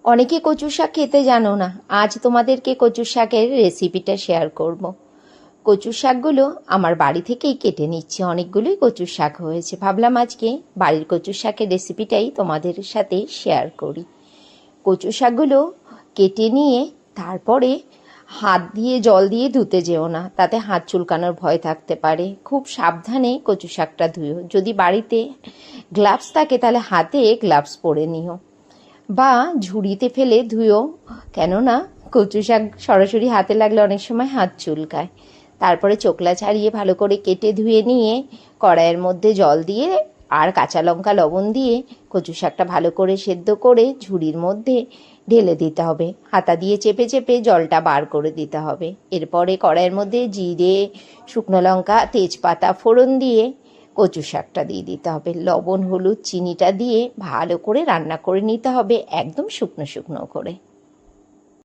অনেকে কচু শাক খেতে জানো না, আজ তোমাদেরকে কচু শাকের রেসিপিটা শেয়ার করব। কচু শাকগুলো আমার বাড়ি থেকেই কেটে নিচ্ছি, অনেকগুলোই কচু শাক হয়েছে। ভাবলাম আজকে বাড়ির কচু শাকের রেসিপিটাই তোমাদের সাথে শেয়ার করি। কচু শাকগুলো কেটে নিয়ে তারপরে হাত দিয়ে জল দিয়ে ধুতে যেও না, তাতে হাত চুলকানোর ভয় থাকতে পারে। খুব সাবধানে কচু শাকটা ধুয়ো। যদি বাড়িতে গ্লাভস থাকে তাহলে হাতে গ্লাভস পরে নিও, বা ঝুড়িতে ফেলে ধুয়ো, কেননা কচু শাক সরাসরি হাতে লাগলে অনেক সময় হাত চুলকায়। তারপরে চোকলা ছাড়িয়ে ভালো করে কেটে ধুয়ে নিয়ে কড়াইয়ের মধ্যে জল দিয়ে আর কাঁচা লঙ্কা লবণ দিয়ে কচু শাকটা ভালো করে সেদ্ধ করে ঝুড়ির মধ্যে ঢেলে দিতে হবে। হাতা দিয়ে চেপে চেপে জলটা বার করে দিতে হবে। এরপরে কড়াইয়ের মধ্যে জিরে, শুকনো লঙ্কা, তেজপাতা ফোড়ন দিয়ে কচু শাকটা দিয়ে দিতে হবে। লবণ, হলুদ, চিনিটা দিয়ে ভালো করে রান্না করে নিতে হবে, একদম শুকনো শুকনো করে।